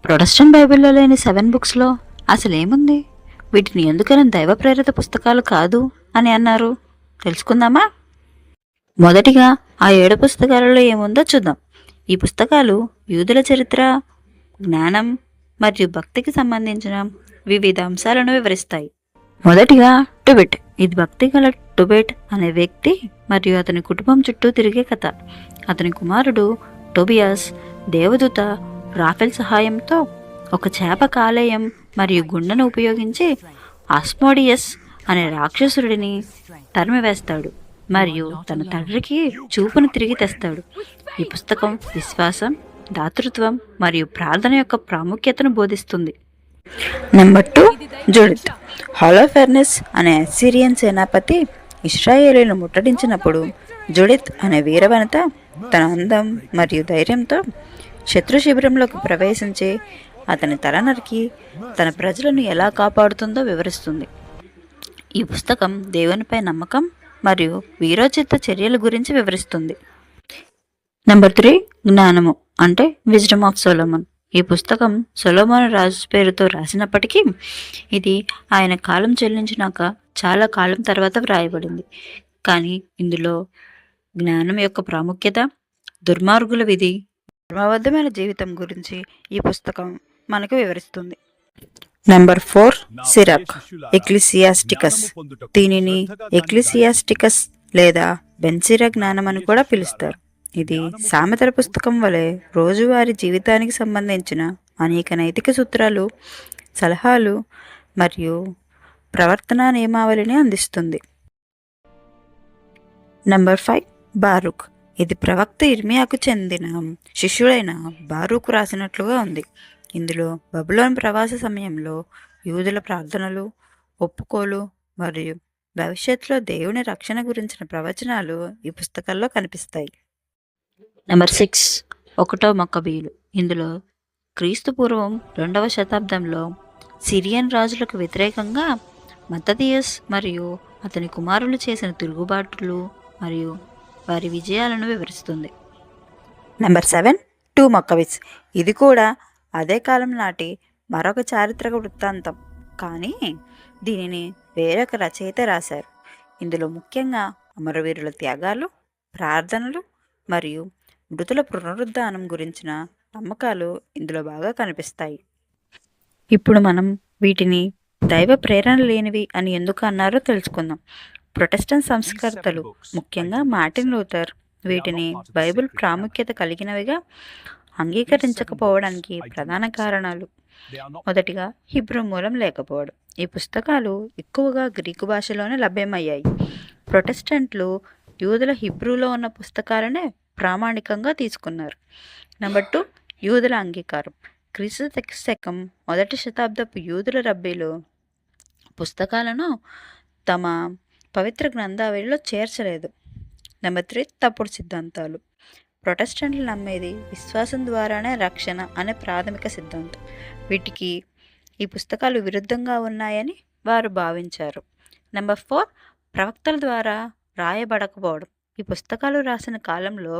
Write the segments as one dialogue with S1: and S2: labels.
S1: Protestant బైబిల్లో లేని 7 బుక్స్లో అసలేముంది? వీటిని ఎందుకని దైవ ప్రేరిత పుస్తకాలు కాదు అని అన్నారు? తెలుసుకుందామా? మొదటిగా ఆ 7 పుస్తకాలలో ఏముందో చూద్దాం. ఈ పుస్తకాలు యూదుల చరిత్ర, జ్ఞానం మరియు భక్తికి సంబంధించిన వివిధ అంశాలను వివరిస్తాయి. మొదటిగా టుబెట్. ఇది భక్తి గల టుబెట్ అనే వ్యక్తి మరియు అతని కుటుంబం చుట్టూ తిరిగే కథ. అతని కుమారుడు టోబియాస్ దేవదూత రాఫెల్ సహాయంతో ఒక చేప కాలేయం మరియు గుండెను ఉపయోగించి ఆస్మోడియస్ అనే రాక్షసుడిని తరిమివేస్తాడు మరియు తన తండ్రికి చూపును తిరిగి తెస్తాడు. ఈ పుస్తకం విశ్వాసం, దాతృత్వం మరియు ప్రార్థన యొక్క ప్రాముఖ్యతను బోధిస్తుంది. Number 2, Judith. హాలోఫెర్నెస్ అనే అస్సిరియన్ సేనాపతి ఇశ్రాయేలును ముట్టడించినప్పుడు జూడిత్ అనే వీరవనిత తన అందం మరియు ధైర్యంతో శత్రు శిబిరంలోకి ప్రవేశించి అతని తల నరికి తన ప్రజలను ఎలా కాపాడుతుందో వివరిస్తుంది. ఈ పుస్తకం దేవునిపై నమ్మకం మరియు వీరోచిత చర్యల గురించి వివరిస్తుంది. నెంబర్ 3, జ్ఞానము అంటే విజ్డమ్ ఆఫ్ సొలొమన్. ఈ పుస్తకం సొలొమోను రాజు పేరుతో రాసినప్పటికీ ఇది ఆయన కాలం చెల్లించినాక చాలా కాలం తర్వాత వ్రాయబడింది. కానీ ఇందులో జ్ఞానం యొక్క ప్రాముఖ్యత, దుర్మార్గుల విధి, ధర్మబద్ధమైన జీవితం గురించి ఈ పుస్తకం మనకు వివరిస్తుంది. నెంబర్ 4, సిరాక్. ఎక్లిసియాస్టికస్. దీనిని ఎక్లిసియాస్టికస్ లేదా బెన్సిరా జ్ఞానం అని కూడా పిలుస్తారు. ఇది సామెతల పుస్తకం వలె రోజువారీ జీవితానికి సంబంధించిన అనేక నైతిక సూత్రాలు, సలహాలు మరియు ప్రవర్తనా నియమావళిని అందిస్తుంది. Number 5, Baruch. ఇది ప్రవక్త ఇర్మియాకు చెందిన శిష్యుడైన బారూకు రాసినట్లుగా ఉంది. ఇందులో బబులోన్ ప్రవాస సమయంలో యూదుల ప్రార్థనలు, ఒప్పుకోలు మరియు భవిష్యత్తులో దేవుని రక్షణ గురించిన ప్రవచనాలు ఈ పుస్తకాల్లో కనిపిస్తాయి. నెంబర్ 6, 1వ మక్కబీయులు. ఇందులో క్రీస్తు పూర్వం 2వ శతాబ్దంలో సిరియన్ రాజులకు వ్యతిరేకంగా మత్తథియస్ మరియు అతని కుమారులు చేసిన తిరుగుబాట్లు మరియు వారి విజయాలను వివరిస్తుంది. నెంబర్ 7, 2 మక్కబీస్. ఇది కూడా అదే కాలం నాటి మరొక చారిత్రక వృత్తాంతం, కానీ దీనిని వేరొక రచయిత రాశారు. ఇందులో ముఖ్యంగా అమరవీరుల త్యాగాలు, ప్రార్థనలు మరియు మృతుల పునరుద్ధానం గురించిన నమ్మకాలు ఇందులో బాగా కనిపిస్తాయి. ఇప్పుడు మనం వీటిని దైవ ప్రేరణ లేనివి అని ఎందుకు అన్నారో తెలుసుకుందాం. ప్రొటెస్టెంట్ సంస్కర్తలు, ముఖ్యంగా మార్టిన్ లూథర్, వీటిని బైబిల్ ప్రాముఖ్యత కలిగినవిగా అంగీకరించకపోవడానికి ప్రధాన కారణాలు. మొదటిగా హిబ్రూ మూలం లేకపోవడం. ఈ పుస్తకాలు ఎక్కువగా గ్రీకు భాషలోనే లభ్యమయ్యాయి. ప్రొటెస్టెంట్లు యూదుల హిబ్రూలో ఉన్న పుస్తకాలనే ప్రామాణికంగా తీసుకున్నారు. నెంబర్ 2, యూదుల అంగీకారం. క్రీస్తు శకం 1వ శతాబ్దపు యూదుల రబ్బీలు పుస్తకాలను తమ పవిత్ర గ్రంథావళిలో చేర్చలేదు. నెంబర్ 3, తప్పుడు సిద్ధాంతాలు. ప్రొటెస్టెంట్లు నమ్మేది విశ్వాసం ద్వారానే రక్షణ అనే ప్రాథమిక సిద్ధాంతం. వీటికి ఈ పుస్తకాలు విరుద్ధంగా ఉన్నాయని వారు భావించారు. నెంబర్ 4, ప్రవక్తల ద్వారా రాయబడకపోవడం. ఈ పుస్తకాలు రాసిన కాలంలో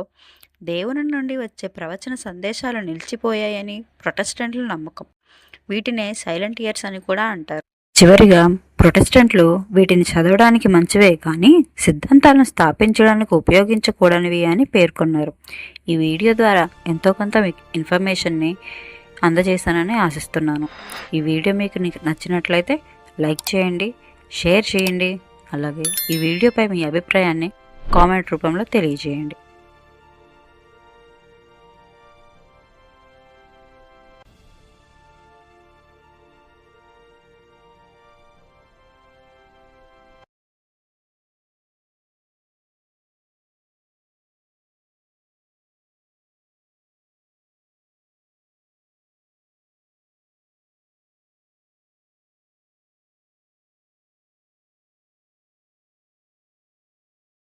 S1: దేవుని నుండి వచ్చే ప్రవచన సందేశాలు నిలిచిపోయాయని ప్రొటెస్టెంట్ల నమ్మకం. వీటినే సైలెంట్ ఇయర్స్ అని కూడా అంటారు. చివరిగా ప్రొటెస్టెంట్లు వీటిని చదవడానికి మంచివే కానీ సిద్ధాంతాలను స్థాపించడానికి ఉపయోగించకూడనివి అని పేర్కొన్నారు. ఈ వీడియో ద్వారా ఎంతో కొంత మీకు ఇన్ఫర్మేషన్ని అందజేశానని ఆశిస్తున్నాను. ఈ వీడియో మీకు నచ్చినట్లయితే లైక్ చేయండి, షేర్ చేయండి. అలాగే ఈ వీడియోపై మీ అభిప్రాయాన్ని కామెంట్ రూపంలో తెలియజేయండి.